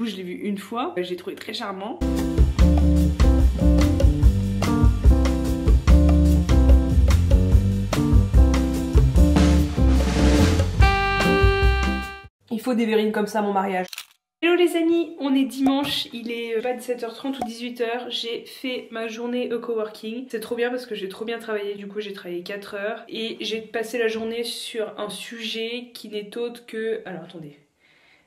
coup je l'ai vu une fois, j'ai trouvé très charmant. Il faut des verrines comme ça à mon mariage. Hello les amis, on est dimanche, il est pas 17h30 ou 18h, j'ai fait ma journée au coworking. C'est trop bien parce que j'ai trop bien travaillé, du coup j'ai travaillé 4 heures et j'ai passé la journée sur un sujet qui n'est autre que... Alors attendez,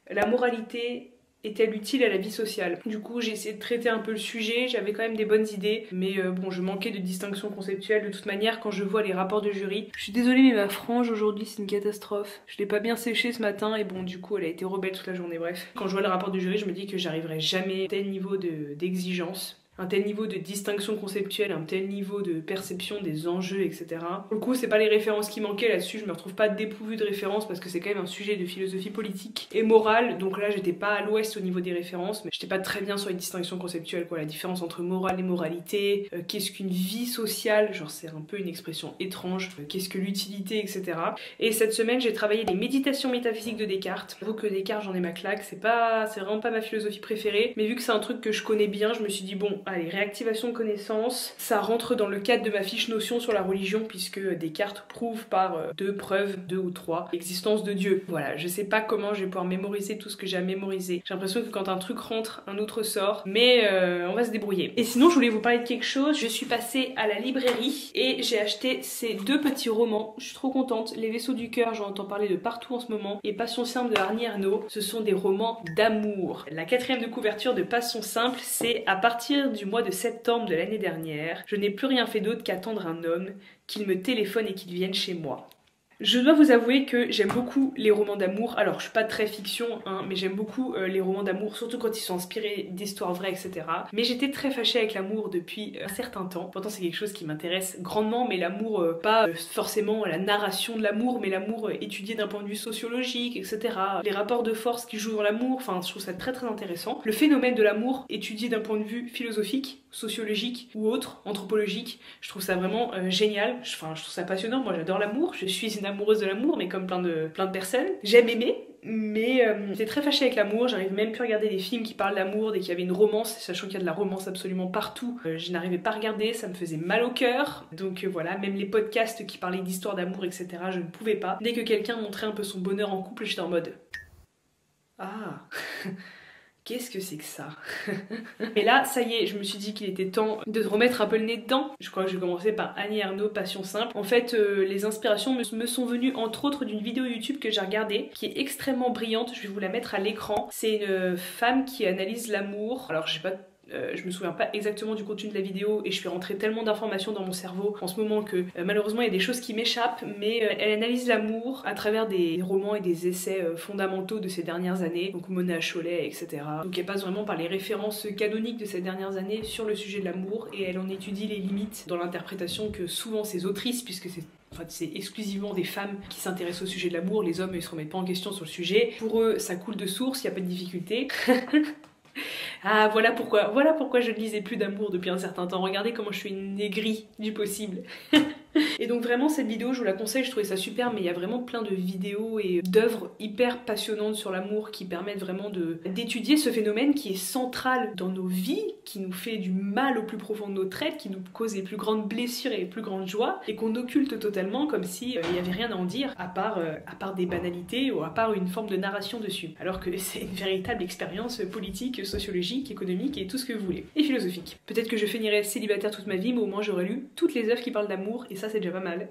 la moralité est-elle utile à la vie sociale? Du coup j'ai essayé de traiter un peu le sujet, j'avais quand même des bonnes idées, mais bon je manquais de distinction conceptuelle de toute manière quand je vois les rapports de jury. Je suis désolée mais ma frange aujourd'hui c'est une catastrophe. Je l'ai pas bien séchée ce matin et bon du coup elle a été rebelle toute la journée, bref. Quand je vois le rapport du jury je me dis que j'arriverai jamais à tel niveau d'exigence. Un tel niveau de distinction conceptuelle, un tel niveau de perception des enjeux, etc. Pour le coup, c'est pas les références qui manquaient là-dessus, je me retrouve pas dépourvue de références parce que c'est quand même un sujet de philosophie politique et morale, donc là j'étais pas à l'ouest au niveau des références, mais j'étais pas très bien sur les distinctions conceptuelles, quoi, la différence entre morale et moralité, qu'est-ce qu'une vie sociale, genre c'est un peu une expression étrange, qu'est-ce que l'utilité, etc. Et cette semaine j'ai travaillé les méditations métaphysiques de Descartes. J'avoue que Descartes j'en ai ma claque, c'est vraiment pas ma philosophie préférée, mais vu que c'est un truc que je connais bien, je me suis dit bon, allez, réactivation de connaissances, ça rentre dans le cadre de ma fiche notion sur la religion puisque Descartes prouve par 2 preuves, 2 ou 3, l'existence de Dieu. Voilà, je sais pas comment je vais pouvoir mémoriser tout ce que j'ai à mémoriser. J'ai l'impression que quand un truc rentre, un autre sort, mais on va se débrouiller. Et sinon, je voulais vous parler de quelque chose. Je suis passée à la librairie et j'ai acheté ces 2 petits romans. Je suis trop contente. Les Vaisseaux du cœur, j'en entends parler de partout en ce moment. Et Passion simple de Arnie Ernaux, ce sont des romans d'amour. La 4e de couverture de Passion simple, c'est à partir du mois de septembre de l'année dernière, je n'ai plus rien fait d'autre qu'attendre un homme, qu'il me téléphone et qu'il vienne chez moi. Je dois vous avouer que j'aime beaucoup les romans d'amour. Alors je suis pas très fiction, hein, mais j'aime beaucoup les romans d'amour, surtout quand ils sont inspirés d'histoires vraies, etc. Mais j'étais très fâchée avec l'amour depuis un certain temps. Pourtant c'est quelque chose qui m'intéresse grandement, mais l'amour, pas forcément la narration de l'amour, mais l'amour étudié d'un point de vue sociologique, etc. Les rapports de force qui jouent dans l'amour, enfin je trouve ça très très intéressant. Le phénomène de l'amour étudié d'un point de vue philosophique, sociologique ou autre, anthropologique, je trouve ça vraiment génial. Je trouve ça passionnant, moi j'adore l'amour, je suis une amoureuse de l'amour, mais comme plein de personnes. J'aime aimer, mais j'étais très fâchée avec l'amour, j'arrive même plus à regarder des films qui parlent d'amour dès qu'il y avait une romance, sachant qu'il y a de la romance absolument partout. Je n'arrivais pas à regarder, ça me faisait mal au cœur. Donc voilà, même les podcasts qui parlaient d'histoires d'amour, etc., je ne pouvais pas. Dès que quelqu'un montrait un peu son bonheur en couple, j'étais en mode... Ah qu'est-ce que c'est que ça? Mais là, ça y est, je me suis dit qu'il était temps de remettre un peu le nez dedans. Je crois que je vais commencer par Annie Ernaux, Passion simple. En fait, les inspirations me sont venues entre autres d'une vidéo YouTube que j'ai regardée, qui est extrêmement brillante, je vais vous la mettre à l'écran. C'est une femme qui analyse l'amour. Alors, je sais pas... je me souviens pas exactement du contenu de la vidéo et je fais rentrer tellement d'informations dans mon cerveau en ce moment que malheureusement il y a des choses qui m'échappent, mais elle analyse l'amour à travers des romans et des essais fondamentaux de ces dernières années, donc Mona Chollet, etc. Donc elle passe vraiment par les références canoniques de ces dernières années sur le sujet de l'amour et elle en étudie les limites dans l'interprétation que souvent ces autrices, puisque c'est exclusivement des femmes qui s'intéressent au sujet de l'amour, les hommes ils se remettent pas en question sur le sujet. Pour eux ça coule de source, il n'y a pas de difficulté. Ah voilà pourquoi je ne lisais plus d'amour depuis un certain temps. Regardez comment je suis une aigrie du possible. Et donc vraiment cette vidéo je vous la conseille, je trouvais ça super, mais il y a vraiment plein de vidéos et d'œuvres hyper passionnantes sur l'amour qui permettent vraiment d'étudier ce phénomène qui est central dans nos vies, qui nous fait du mal au plus profond de notre être, qui nous cause les plus grandes blessures et les plus grandes joies, et qu'on occulte totalement comme si il n'y avait rien à en dire à part des banalités ou à part une forme de narration dessus. Alors que c'est une véritable expérience politique, sociologique, économique et tout ce que vous voulez. Et philosophique. Peut-être que je finirai célibataire toute ma vie, mais au moins j'aurais lu toutes les œuvres qui parlent d'amour, et ça c'est déjà pas mal.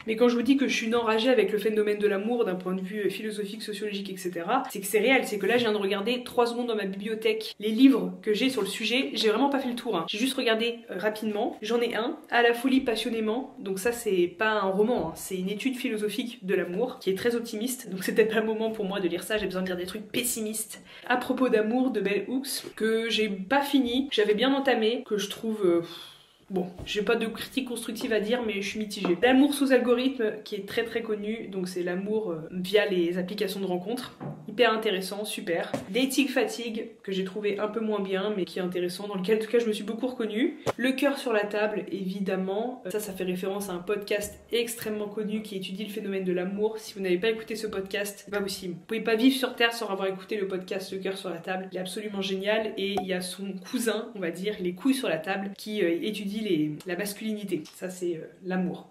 Mais quand je vous dis que je suis une enragée avec le phénomène de l'amour d'un point de vue philosophique, sociologique, etc., c'est que c'est réel, c'est que là je viens de regarder 3 secondes dans ma bibliothèque les livres que j'ai sur le sujet, j'ai vraiment pas fait le tour, hein. J'ai juste regardé rapidement, j'en ai un, À la folie passionnément, donc ça c'est pas un roman, hein. C'est une étude philosophique de l'amour qui est très optimiste, donc c'est peut-être pas le moment pour moi de lire ça, j'ai besoin de lire des trucs pessimistes. À propos d'amour de Bell Hooks, que j'ai pas fini, j'avais bien entamé, que je trouve... Bon, j'ai pas de critique constructive à dire, mais je suis mitigée. L'amour sous algorithme, qui est très très connu, donc c'est l'amour via les applications de rencontres. hyper intéressant, super. Dating Fatigue, que j'ai trouvé un peu moins bien, mais qui est intéressant, dans lequel en tout cas je me suis beaucoup reconnue. Le cœur sur la table, évidemment. Ça fait référence à un podcast extrêmement connu qui étudie le phénomène de l'amour. Si vous n'avez pas écouté ce podcast, c'est pas possible. Vous pouvez pas vivre sur Terre sans avoir écouté le podcast Le cœur sur la table. Il est absolument génial et il y a son cousin, on va dire, les couilles sur la table, qui étudie la masculinité. Ça c'est l'amour.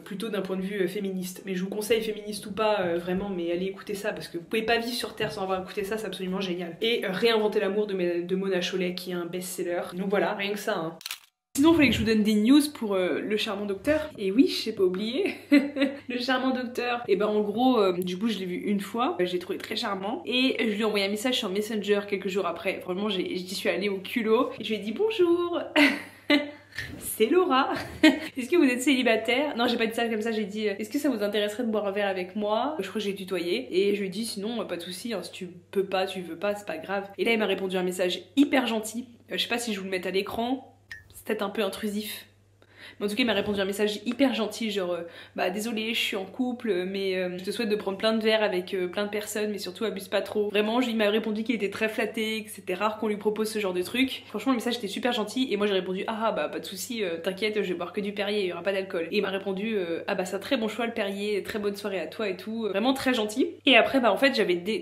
Plutôt d'un point de vue féministe. Mais je vous conseille, féministe ou pas, vraiment, mais allez écouter ça parce que vous pouvez pas vivre sur Terre sans avoir écouté ça, c'est absolument génial. Et Réinventer l'amour de Mona Chollet qui est un best-seller. Donc voilà, rien que ça. Hein. Sinon, il fallait que je vous donne des news pour Le Charmant Docteur. Et oui, je sais pas oublier. Le Charmant Docteur, et ben en gros, du coup, je l'ai vu une fois. J'ai trouvé très charmant. Et je lui ai envoyé un message sur Messenger quelques jours après. Vraiment, j'y suis allée au culot. Et je lui ai dit bonjour. C'est Laura. Est-ce que vous êtes célibataire? Non, j'ai pas dit ça comme ça, j'ai dit est-ce que ça vous intéresserait de boire un verre avec moi? Je crois que j'ai tutoyé et je lui ai dit sinon pas de soucis, hein, si tu peux pas, tu veux pas, c'est pas grave. Et là il m'a répondu un message hyper gentil. Je sais pas si je vous le mets à l'écran, c'est peut-être un peu intrusif. Mais en tout cas il m'a répondu un message hyper gentil genre bah désolé je suis en couple mais je te souhaite de prendre plein de verres avec plein de personnes mais surtout abuse pas trop. Vraiment il m'a répondu qu'il était très flatté, que c'était rare qu'on lui propose ce genre de truc. Franchement le message était super gentil et moi j'ai répondu ah bah pas de soucis, t'inquiète je vais boire que du Perrier, il y aura pas d'alcool. Et il m'a répondu ah bah c'est un très bon choix le Perrier, très bonne soirée à toi et tout, vraiment très gentil. Et après bah en fait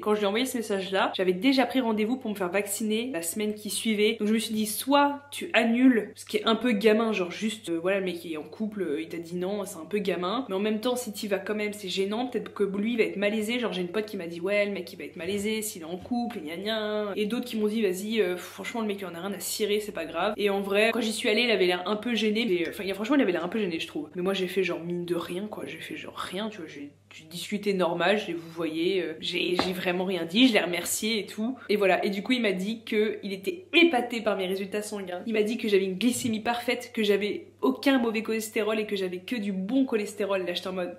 quand je lui ai envoyé ce message là, j'avais déjà pris rendez-vous pour me faire vacciner la semaine qui suivait. Donc je me suis dit soit tu annules, ce qui est un peu gamin, genre juste voilà le mec qui est en couple, il t'a dit non, c'est un peu gamin, mais en même temps si t'y vas quand même c'est gênant, peut-être que lui il va être malaisé, genre j'ai une pote qui m'a dit ouais le mec il va être malaisé s'il est en couple, gna gna, et d'autres qui m'ont dit vas-y franchement le mec il en a rien à cirer, c'est pas grave. Et en vrai quand j'y suis allée il avait l'air un peu gêné, mais enfin franchement il avait l'air un peu gêné je trouve, mais moi j'ai fait genre mine de rien quoi, j'ai fait genre rien, tu vois, j'ai discuté normal, vous voyez, j'ai vraiment rien dit, je l'ai remercié et tout. Et voilà, et du coup il m'a dit qu'il était épaté par mes résultats sanguins. Il m'a dit que j'avais une glycémie parfaite, que j'avais aucun mauvais cholestérol et que j'avais que du bon cholestérol. Là j'étais en mode...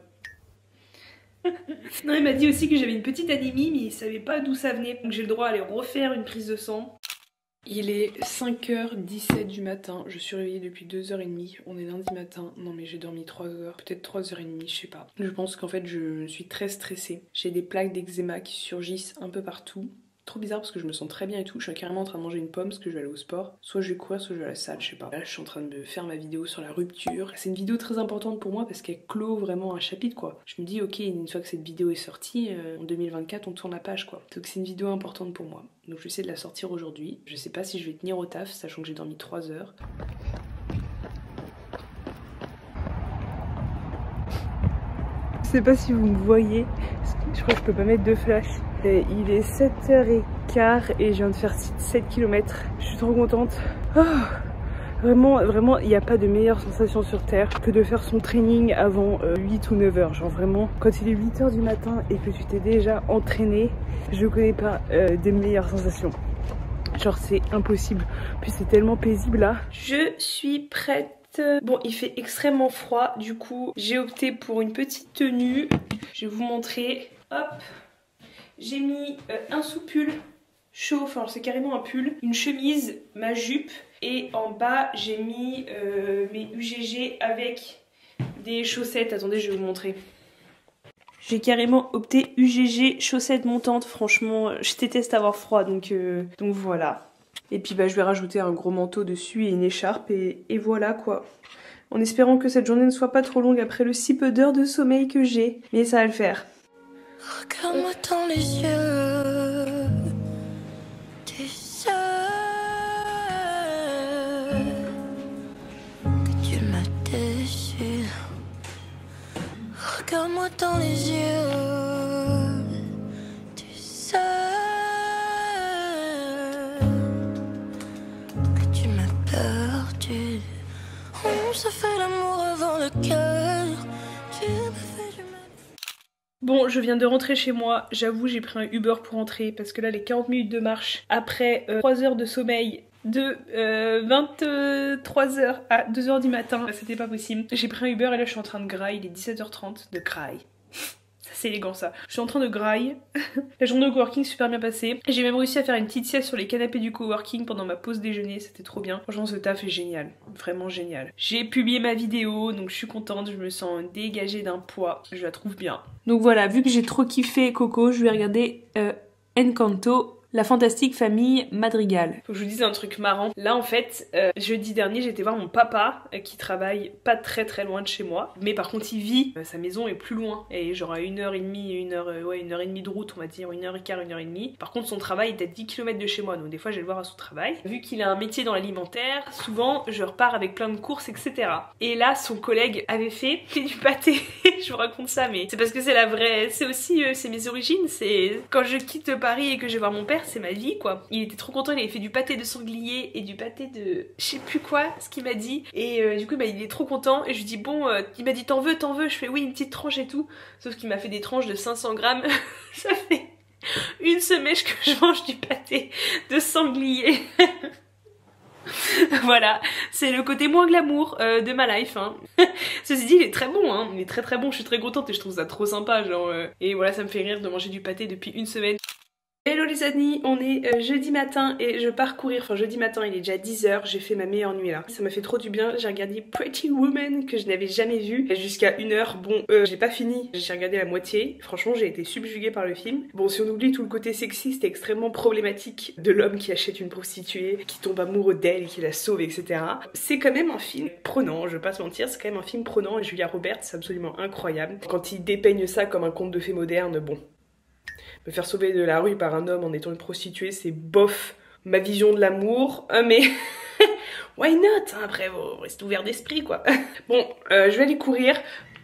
Non il m'a dit aussi que j'avais une petite anémie mais il savait pas d'où ça venait. Donc j'ai le droit à aller refaire une prise de sang. Il est 5h17 du matin, je suis réveillée depuis 2h30, on est lundi matin, non mais j'ai dormi 3h, peut-être 3h30, je sais pas. Je pense qu'en fait je suis très stressée, j'ai des plaques d'eczéma qui surgissent un peu partout. Trop bizarre parce que je me sens très bien et tout, je suis carrément en train de manger une pomme parce que je vais aller au sport. Soit je vais courir, soit je vais à la salle, je sais pas. Là je suis en train de faire ma vidéo sur la rupture. C'est une vidéo très importante pour moi parce qu'elle clôt vraiment un chapitre quoi. Je me dis ok, une fois que cette vidéo est sortie, en 2024 on tourne la page quoi. Donc c'est une vidéo importante pour moi. Donc je vais essayer de la sortir aujourd'hui. Je sais pas si je vais tenir au taf, sachant que j'ai dormi 3 heures. Je sais pas si vous me voyez, je crois que je peux pas mettre de flash. Et il est 7h15 et je viens de faire 7 km. Je suis trop contente. Oh, vraiment, il n'y a pas de meilleure sensation sur Terre que de faire son training avant 8 ou 9h. Genre vraiment, quand il est 8h du matin et que tu t'es déjà entraîné, je connais pas des meilleures sensations. Genre c'est impossible. Puis c'est tellement paisible là. Je suis prête. Bon, il fait extrêmement froid, du coup j'ai opté pour une petite tenue. Je vais vous montrer. Hop, j'ai mis un sous-pull chaud, enfin c'est carrément un pull, une chemise, ma jupe et en bas j'ai mis mes UGG avec des chaussettes. Attendez, je vais vous montrer. J'ai carrément opté UGG chaussettes montantes. Franchement, je déteste avoir froid donc voilà. Et puis bah je vais rajouter un gros manteau dessus et une écharpe et voilà quoi. En espérant que cette journée ne soit pas trop longue après le si peu d'heures de sommeil que j'ai. Mais ça va le faire. Regarde-moi dans les yeux. Tu sais que tu m'as déçu. Regarde-moi dans les yeux. Tu sais que tu m'as perdu. On se fait l'amour avant le cœur. Tu me fais du mal. Bon, je viens de rentrer chez moi. J'avoue, j'ai pris un Uber pour rentrer parce que là, les 40 minutes de marche après 3 heures de sommeil de 23h à 2h du matin, c'était pas possible. J'ai pris un Uber et là, je suis en train de graille. Il est 17h30 de graille. Ça c'est élégant ça. Je suis en train de graille. La journée au coworking super bien passée. J'ai même réussi à faire une petite sieste sur les canapés du coworking pendant ma pause déjeuner, c'était trop bien. Franchement ce taf est génial, vraiment génial. J'ai publié ma vidéo donc je suis contente, je me sens dégagée d'un poids, je la trouve bien. Donc voilà, vu que j'ai trop kiffé Coco, je vais regarder Encanto. La fantastique famille Madrigal. Faut que je vous dise un truc marrant. Là en fait, jeudi dernier j'étais voir mon papa qui travaille pas très loin de chez moi. Mais par contre il vit, sa maison est plus loin. Et genre à 1h30, 1h30 de route on va dire, 1h15, 1h30. Par contre son travail est à 10 km de chez moi. Donc des fois je vais le voir à son travail. Vu qu'il a un métier dans l'alimentaire, souvent je repars avec plein de courses etc. Et là son collègue avait fait du pâté. Je vous raconte ça mais c'est parce que c'est la vraie... C'est aussi c'est mes origines. C'est quand je quitte Paris et que je vais voir mon père, c'est ma vie quoi. Il était trop content, il avait fait du pâté de sanglier et du pâté de je sais plus quoi, ce qu'il m'a dit. Et du coup bah, il est trop content et je lui dis bon, il m'a dit t'en veux, je fais oui une petite tranche et tout. Sauf qu'il m'a fait des tranches de 500 grammes. Ça fait une semaine que je mange du pâté de sanglier. Voilà, c'est le côté moins glamour de ma life hein. Ceci dit il est très bon hein, il est très bon, je suis très contente et je trouve ça trop sympa genre et voilà ça me fait rire de manger du pâté depuis une semaine. Hello les amis, on est jeudi matin et je pars courir, enfin jeudi matin il est déjà 10h, j'ai fait ma meilleure nuit là. Ça m'a fait trop du bien, j'ai regardé Pretty Woman que je n'avais jamais vu jusqu'à 1h. Bon, j'ai pas fini, j'ai regardé la moitié, franchement j'ai été subjuguée par le film. Bon si on oublie tout le côté sexiste et extrêmement problématique de l'homme qui achète une prostituée, qui tombe amoureux d'elle et qui la sauve etc. C'est quand même un film prenant, je vais pas se mentir, c'est quand même un film prenant et Julia Roberts c'est absolument incroyable. Quand il dépeigne ça comme un conte de fées moderne, bon... Me faire sauver de la rue par un homme en étant une prostituée, c'est bof ma vision de l'amour, mais why not hein, après, reste ouvert d'esprit quoi. Bon, je vais aller courir,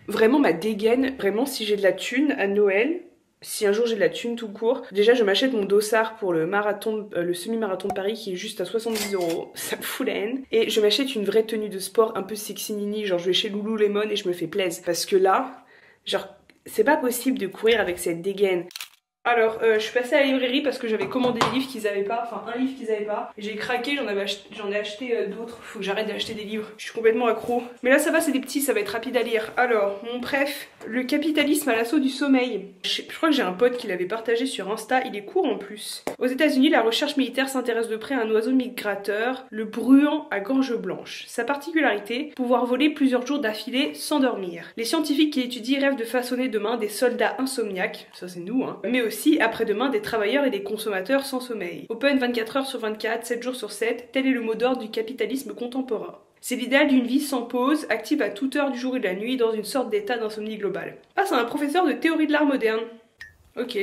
vraiment ma dégaine, vraiment si j'ai de la thune à Noël, si un jour j'ai de la thune tout court, déjà je m'achète mon dossard pour le marathon, le semi-marathon de Paris qui est juste à 70 €, ça me fout la haine. Et je m'achète une vraie tenue de sport un peu sexy nini, genre je vais chez Lululemon et je me fais plaisir. Parce que là, genre c'est pas possible de courir avec cette dégaine. Alors je suis passée à la librairie parce que j'avais commandé des livres qu'ils avaient pas, enfin un livre qu'ils avaient pas. J'ai craqué, j'en ai acheté d'autres, faut que j'arrête d'acheter des livres, je suis complètement accro. Mais là ça va, c'est des petits, ça va être rapide à lire. Alors mon préf, Le capitalisme à l'assaut du sommeil. Je crois que j'ai un pote qui l'avait partagé sur Insta, il est court en plus. Aux États-Unis, la recherche militaire s'intéresse de près à un oiseau migrateur, le bruant à gorge blanche. Sa particularité, pouvoir voler plusieurs jours d'affilée sans dormir. Les scientifiques qui l'étudient rêvent de façonner demain des soldats insomniaques, ça c'est nous hein, mais aussi après-demain des travailleurs et des consommateurs sans sommeil. Open 24h/24, 7 jours sur 7, tel est le mot d'ordre du capitalisme contemporain. C'est l'idéal d'une vie sans pause, active à toute heure du jour et de la nuit dans une sorte d'état d'insomnie globale. Ah, c'est un professeur de théorie de l'art moderne. Ok.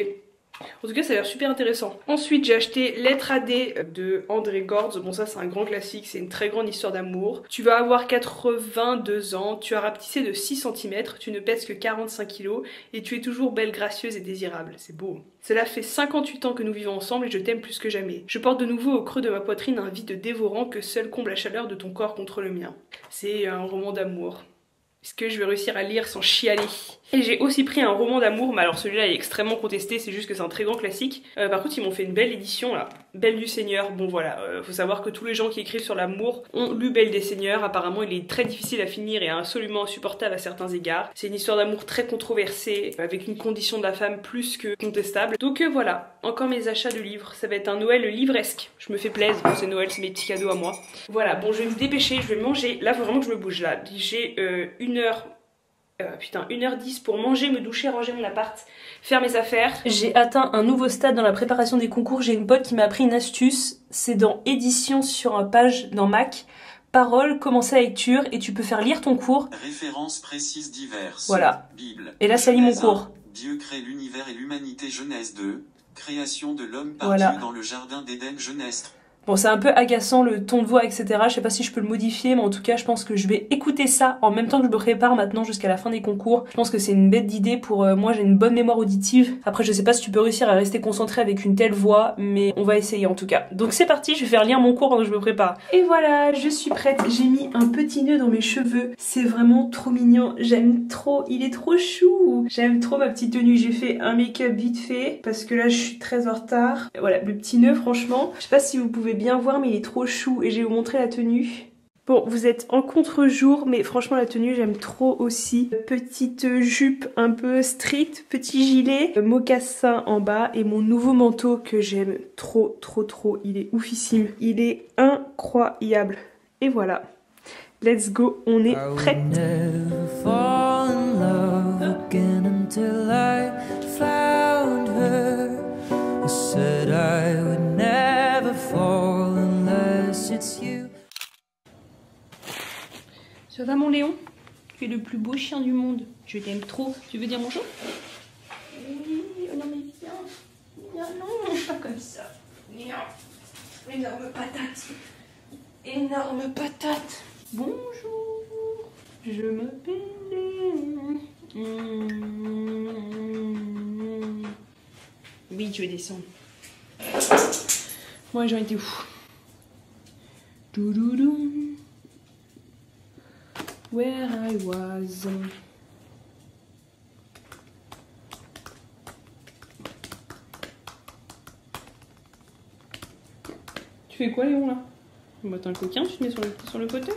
En tout cas ça a l'air super intéressant. Ensuite j'ai acheté Lettre à D de André Gortz. Bon ça c'est un grand classique, c'est une très grande histoire d'amour. Tu vas avoir 82 ans, tu as rapetissé de 6 cm, tu ne pèses que 45 kg et tu es toujours belle, gracieuse et désirable. C'est beau. Cela fait 58 ans que nous vivons ensemble et je t'aime plus que jamais. Je porte de nouveau au creux de ma poitrine un vide dévorant que seul comble la chaleur de ton corps contre le mien. C'est un roman d'amour. Est-ce que je vais réussir à lire sans chialer? Et j'ai aussi pris un roman d'amour, mais alors celui-là est extrêmement contesté, c'est juste que c'est un très grand classique. Par contre ils m'ont fait une belle édition là, Belle du Seigneur. Bon voilà, faut savoir que tous les gens qui écrivent sur l'amour ont lu Belle des Seigneurs. Apparemment il est très difficile à finir et absolument insupportable à certains égards. C'est une histoire d'amour très controversée, avec une condition de la femme plus que contestable. Donc voilà, encore mes achats de livres, ça va être un Noël livresque. Je me fais plaisir, bon, c'est Noël, c'est mes petits cadeaux à moi. Voilà, bon je vais me dépêcher, je vais manger, là faut vraiment que je me bouge là. J'ai 1h10 pour manger, me doucher, ranger mon appart, faire mes affaires. J'ai atteint un nouveau stade dans la préparation des concours. J'ai une pote qui m'a appris une astuce. C'est dans édition sur une page dans Mac. Parole, commencer la lecture et tu peux faire lire ton cours. Références précises diverses. Voilà. Bible. Et là ça lit mon cours. Dieu crée l'univers et l'humanité. Genèse 2. Création de l'homme par Dieu dans le jardin d'Éden. Genèse 3. Bon c'est un peu agaçant le ton de voix etc, je sais pas si je peux le modifier mais en tout cas je pense que je vais écouter ça en même temps que je me prépare maintenant jusqu'à la fin des concours. Je pense que c'est une bête d'idée pour moi, j'ai une bonne mémoire auditive. Après je sais pas si tu peux réussir à rester concentré avec une telle voix mais on va essayer en tout cas. Donc c'est parti, je vais faire lire mon cours pendant que je me prépare. Et voilà, je suis prête, j'ai mis un petit nœud dans mes cheveux, c'est vraiment trop mignon, j'aime trop, il est trop chou. J'aime trop ma petite tenue, j'ai fait un make-up vite fait parce que là je suis très en retard. Et voilà, le petit nœud franchement, je sais pas si vous pouvez bien voir mais il est trop chou et je vais vous montrer la tenue. Bon, vous êtes en contre-jour, mais franchement la tenue j'aime trop aussi. Petite jupe un peu street, petit gilet, mocassin en bas et mon nouveau manteau que j'aime trop. Il est oufissime, il est incroyable. Et voilà, let's go, on est prête. Ça va mon Léon? Tu es le plus beau chien du monde. Je t'aime trop. Tu veux dire bonjour? Oui, oh non mais viens. Viens, non, pas comme ça. Viens. Énorme patate. Énorme patate. Bonjour. Je m'appelle Léon. Oui, je vais descendre. Moi j'en étais où? Doudoudou. Where I was. Tu fais quoi Léon là? Bah t'es un coquin, tu te mets sur le fauteuil.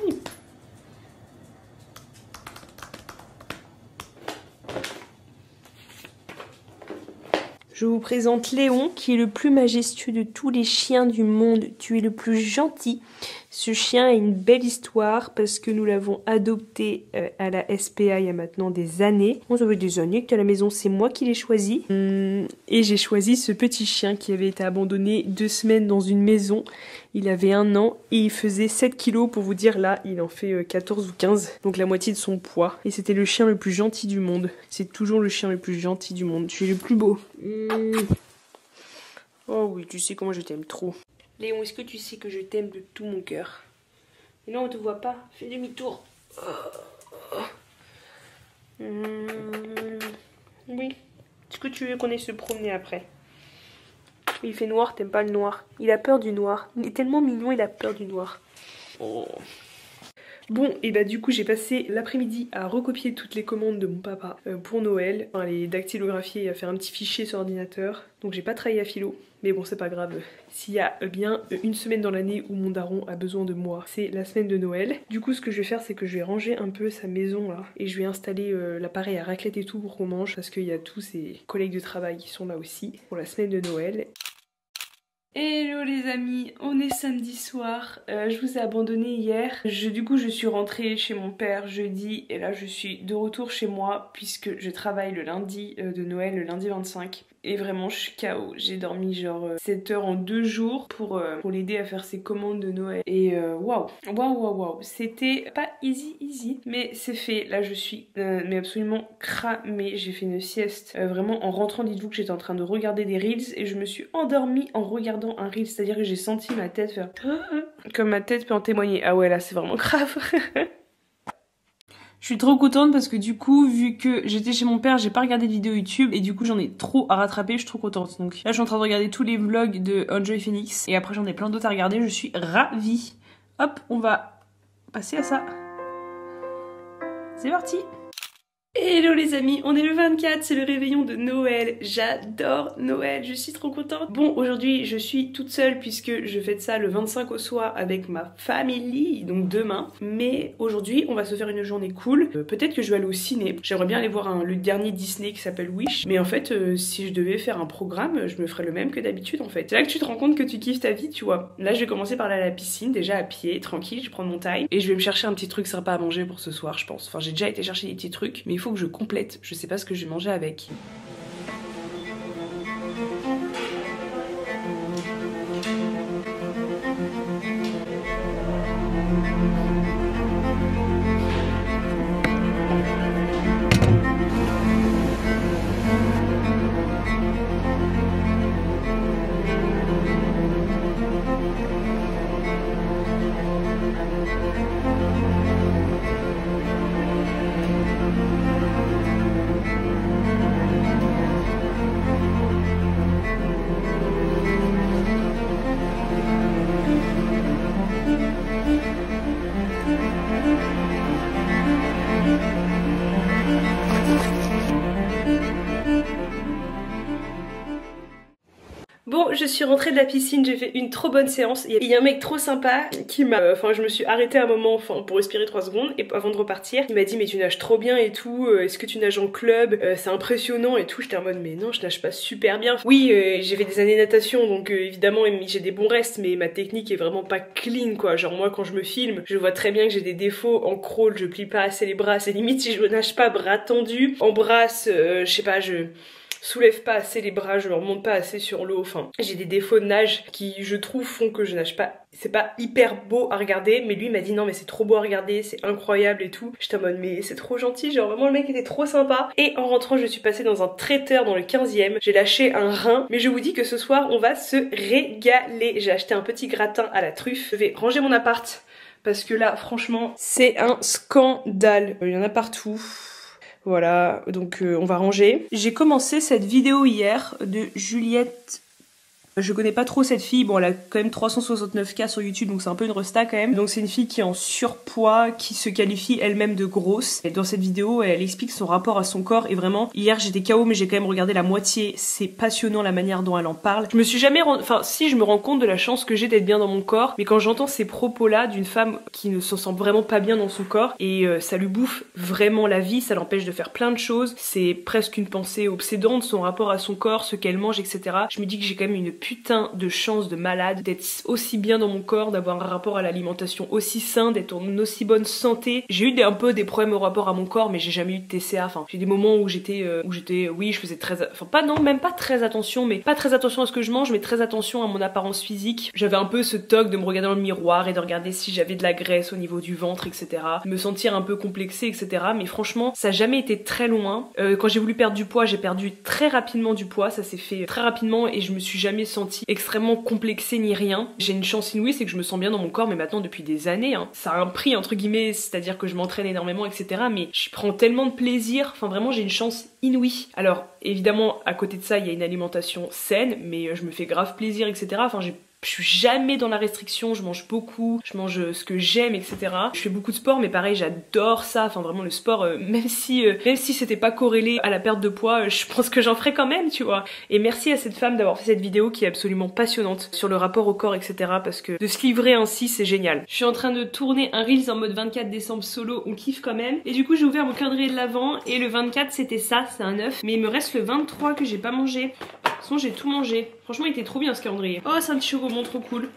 Je vous présente Léon qui est le plus majestueux de tous les chiens du monde. Tu es le plus gentil. Ce chien a une belle histoire parce que nous l'avons adopté à la SPA il y a maintenant des années. On avait des années que tu es à la maison, c'est moi qui l'ai choisi. Et j'ai choisi ce petit chien qui avait été abandonné 2 semaines dans une maison. Il avait 1 an et il faisait 7 kilos pour vous dire là, il en fait 14 ou 15. Donc la moitié de son poids. Et c'était le chien le plus gentil du monde. C'est toujours le chien le plus gentil du monde. Tu es le plus beau. Oh oui, tu sais comment je t'aime trop. Léon, est-ce que tu sais que je t'aime de tout mon cœur? Et là, on te voit pas. Fais demi-tour. Oui. Est-ce que tu veux qu'on aille se promener après? Il fait noir, t'aimes pas le noir. Il a peur du noir. Il est tellement mignon, il a peur du noir. Oh. Bon, et bah du coup j'ai passé l'après-midi à recopier toutes les commandes de mon papa pour Noël, enfin, les dactylographier et à faire un petit fichier sur ordinateur. Donc j'ai pas travaillé à philo, mais bon c'est pas grave. S'il y a bien une semaine dans l'année où mon daron a besoin de moi, c'est la semaine de Noël. Du coup ce que je vais faire c'est que je vais ranger un peu sa maison là et je vais installer l'appareil à raclette et tout pour qu'on mange parce qu'il y a tous ses collègues de travail qui sont là aussi pour la semaine de Noël. Hello les amis, on est samedi soir, je vous ai abandonné hier, du coup je suis rentrée chez mon père jeudi et là je suis de retour chez moi puisque je travaille le lundi de Noël, le lundi 25 et vraiment je suis KO, j'ai dormi genre 7 heures en 2 jours pour l'aider à faire ses commandes de Noël et waouh, c'était pas easy mais c'est fait, là je suis mais absolument cramée, j'ai fait une sieste vraiment en rentrant, dites-vous que j'étais en train de regarder des reels et je me suis endormie en regardant un reel, c'est-à-dire que j'ai senti ma tête faire comme ma tête peut en témoigner. Ah ouais là c'est vraiment grave. Je suis trop contente parce que du coup vu que j'étais chez mon père j'ai pas regardé de vidéo YouTube et du coup j'en ai trop à rattraper, je suis trop contente. Donc là je suis en train de regarder tous les vlogs de Enjoy Phoenix et après j'en ai plein d'autres à regarder, je suis ravie. Hop, on va passer à ça. C'est parti. Hello les amis, on est le 24, c'est le réveillon de Noël, j'adore Noël, je suis trop contente. Bon, aujourd'hui je suis toute seule puisque je fête ça le 25 au soir avec ma famille, donc demain. Mais aujourd'hui on va se faire une journée cool, peut-être que je vais aller au ciné. J'aimerais bien aller voir le dernier Disney qui s'appelle Wish. Mais en fait si je devais faire un programme, je me ferais le même que d'habitude en fait. C'est là que tu te rends compte que tu kiffes ta vie, tu vois. Là je vais commencer par aller à la piscine, déjà à pied, tranquille, je prends mon time. Et je vais me chercher un petit truc sympa à manger pour ce soir je pense. Enfin j'ai déjà été chercher des petits trucs, mais il faut que je complète, je sais pas ce que je vais manger avec. Bon, je suis rentrée de la piscine, j'ai fait une trop bonne séance. Il y a un mec trop sympa qui m'a... Enfin, je me suis arrêtée un moment pour respirer 3 secondes et avant de repartir, il m'a dit mais tu nages trop bien et tout, est-ce que tu nages en club, c'est impressionnant et tout. J'étais en mode mais non, je nage pas super bien. Oui, j'ai fait des années de natation donc évidemment j'ai des bons restes, mais ma technique est vraiment pas clean quoi. Genre moi quand je me filme, je vois très bien que j'ai des défauts en crawl, je plie pas assez les bras, c'est limite si je nage pas bras tendus, en brasse, je sais pas, je soulève pas assez les bras, je me remonte pas assez sur l'eau, enfin j'ai des défauts de nage qui je trouve font que je nage pas, c'est pas hyper beau à regarder, mais lui il m'a dit non mais c'est trop beau à regarder, c'est incroyable et tout. J'étais en mode mais c'est trop gentil, genre vraiment le mec était trop sympa. Et en rentrant je suis passée dans un traiteur dans le 15e, j'ai lâché un rein, mais je vous dis que ce soir on va se régaler. J'ai acheté un petit gratin à la truffe, je vais ranger mon appart parce que là franchement c'est un scandale, il y en a partout. Voilà, donc on va ranger. J'ai commencé cette vidéo hier de Juliette. Je connais pas trop cette fille, bon elle a quand même 369K sur YouTube donc c'est un peu une resta quand même. Donc c'est une fille qui est en surpoids, qui se qualifie elle-même de grosse. Et dans cette vidéo elle explique son rapport à son corps et vraiment hier j'étais KO mais j'ai quand même regardé la moitié. C'est passionnant la manière dont elle en parle. Je me suis jamais enfin si je me rends compte de la chance que j'ai d'être bien dans mon corps, mais quand j'entends ces propos là d'une femme qui ne se sent vraiment pas bien dans son corps et ça lui bouffe vraiment la vie, ça l'empêche de faire plein de choses, c'est presque une pensée obsédante, son rapport à son corps, ce qu'elle mange etc. Je me dis que j'ai quand même une putain de chance de malade d'être aussi bien dans mon corps, d'avoir un rapport à l'alimentation aussi sain, d'être en aussi bonne santé. J'ai eu un peu des problèmes au rapport à mon corps mais j'ai jamais eu de TCA, enfin j'ai des moments où j'étais oui je faisais même pas très attention, mais pas très attention à ce que je mange mais très attention à mon apparence physique. J'avais un peu ce toc de me regarder dans le miroir et de regarder si j'avais de la graisse au niveau du ventre etc, me sentir un peu complexée etc, mais franchement ça a jamais été très loin. Quand j'ai voulu perdre du poids j'ai perdu très rapidement du poids, ça s'est fait très rapidement et je me suis jamais sentie extrêmement complexée ni rien. J'ai une chance inouïe, c'est que je me sens bien dans mon corps mais maintenant depuis des années hein. Ça a un prix entre guillemets, c'est-à-dire que je m'entraîne énormément etc, mais je prends tellement de plaisir, enfin vraiment j'ai une chance inouïe. Alors évidemment à côté de ça il y a une alimentation saine mais je me fais grave plaisir etc, enfin je suis jamais dans la restriction, je mange beaucoup, je mange ce que j'aime, etc. Je fais beaucoup de sport, mais pareil, j'adore ça. Enfin, vraiment, le sport, même si c'était pas corrélé à la perte de poids, je pense que j'en ferais quand même, tu vois. Et merci à cette femme d'avoir fait cette vidéo qui est absolument passionnante sur le rapport au corps, etc. Parce que de se livrer ainsi, c'est génial. Je suis en train de tourner un Reels en mode 24 décembre solo, on kiffe quand même. Et du coup, j'ai ouvert mon calendrier de l'Avent, et le 24, c'était ça, c'est un œuf. Mais il me reste le 23 que j'ai pas mangé. De toute façon, j'ai tout mangé. Franchement, il était trop bien ce calendrier. Oh, c'est un petit chocobon, trop cool.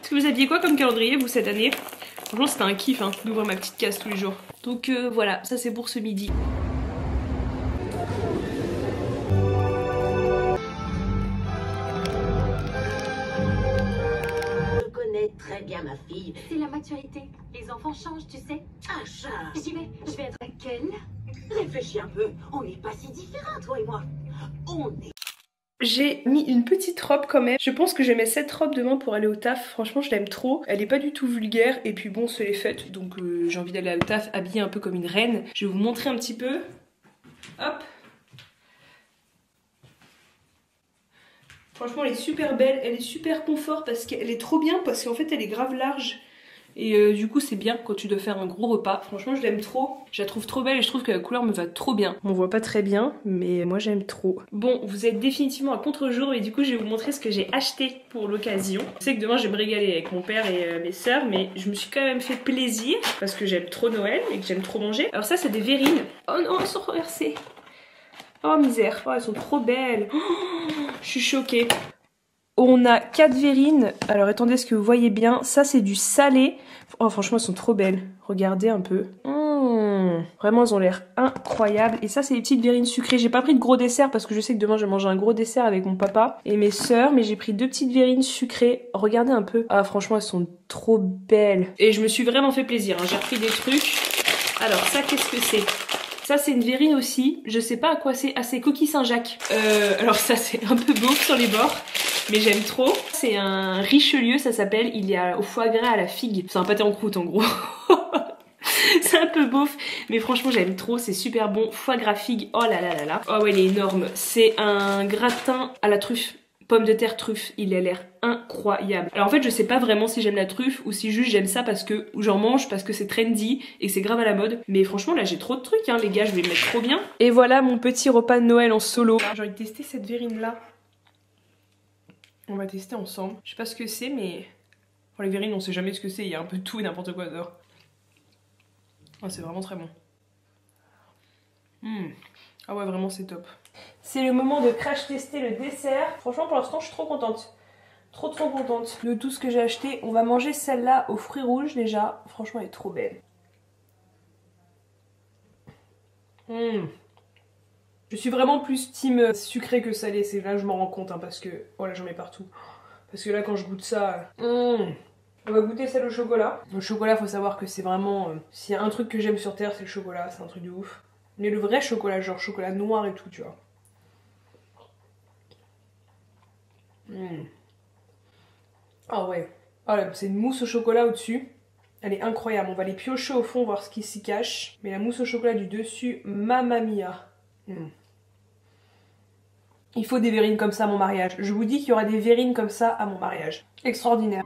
Est-ce que vous aviez quoi comme calendrier, vous, cette année? Franchement, c'était un kiff hein, d'ouvrir ma petite case tous les jours. Donc voilà, ça c'est pour ce midi. Je connais très bien ma fille. C'est la maturité. Les enfants changent, tu sais. Ah, ça. J'y vais. Je vais être laquelle? Réfléchis un peu. On n'est pas si différents, toi et moi. On est... J'ai mis une petite robe quand même. Je pense que je vais mettre cette robe demain pour aller au taf. Franchement, je l'aime trop. Elle est pas du tout vulgaire. Et puis bon, c'est les fêtes. Donc j'ai envie d'aller au taf habillée un peu comme une reine. Je vais vous montrer un petit peu. Hop. Franchement, elle est super belle. Elle est super confort parce qu'elle est trop bien. Parce qu'en fait, elle est grave large. Et du coup c'est bien quand tu dois faire un gros repas. Franchement je l'aime trop. Je la trouve trop belle et je trouve que la couleur me va trop bien. On voit pas très bien mais moi j'aime trop. Bon vous êtes définitivement à contre-jour et du coup je vais vous montrer ce que j'ai acheté pour l'occasion. Je sais que demain je vais me régaler avec mon père et mes sœurs, mais je me suis quand même fait plaisir parce que j'aime trop Noël et que j'aime trop manger. Alors ça c'est des verrines. Oh non elles sont renversées. Oh misère. Oh elles sont trop belles. Oh, je suis choquée. On a 4 verrines. Alors attendez ce que vous voyez bien. Ça c'est du salé. Oh franchement elles sont trop belles. Regardez un peu. Vraiment elles ont l'air incroyables. Et ça c'est des petites verrines sucrées. J'ai pas pris de gros dessert parce que je sais que demain je vais manger un gros dessert avec mon papa et mes sœurs. Mais j'ai pris 2 petites verrines sucrées. Regardez un peu. Ah franchement elles sont trop belles. Et je me suis vraiment fait plaisir hein. J'ai repris des trucs. Alors ça qu'est-ce que c'est? Ça c'est une verrine aussi. Je sais pas à quoi c'est. Ah c'est coquille Saint-Jacques. Alors ça c'est un peu beau sur les bords. Mais j'aime trop. C'est un Richelieu, ça s'appelle. Il y a au foie gras à la figue. C'est un pâté en croûte en gros. C'est un peu beauf. Mais franchement j'aime trop, c'est super bon. Foie gras figue, oh là là là là. Oh ouais il est énorme. C'est un gratin à la truffe. Pomme de terre truffe, il a l'air incroyable. Alors en fait je sais pas vraiment si j'aime la truffe ou si juste j'aime ça parce que j'en mange parce que c'est trendy et que c'est grave à la mode. Mais franchement là j'ai trop de trucs hein les gars, je vais me mettre trop bien. Et voilà mon petit repas de Noël en solo. J'ai envie de tester cette verrine là. On va tester ensemble. Je sais pas ce que c'est, mais... Pour les verrines, on sait jamais ce que c'est. Il y a un peu de tout et n'importe quoi dedans. Oh, c'est vraiment très bon. Ah ouais, vraiment, c'est top. C'est le moment de crash tester le dessert. Franchement, pour l'instant, je suis trop contente. Trop contente de tout ce que j'ai acheté. On va manger celle-là aux fruits rouges déjà. Franchement, elle est trop belle. Je suis vraiment plus team sucré que salé. C'est là que je m'en rends compte hein, parce que... Voilà, j'en mets partout. Parce que là, quand je goûte ça... On va goûter celle au chocolat. Le chocolat, faut savoir que c'est vraiment... S'il y a un truc que j'aime sur Terre, c'est le chocolat. C'est un truc de ouf. Mais le vrai chocolat, genre chocolat noir et tout, tu vois. Ah ouais. Oh là, c'est une mousse au chocolat au-dessus. Elle est incroyable. On va les piocher au fond, voir ce qui s'y cache. Mais la mousse au chocolat du dessus, mamma mia. Il faut des verrines comme ça à mon mariage. Je vous dis qu'il y aura des verrines comme ça à mon mariage. Extraordinaire.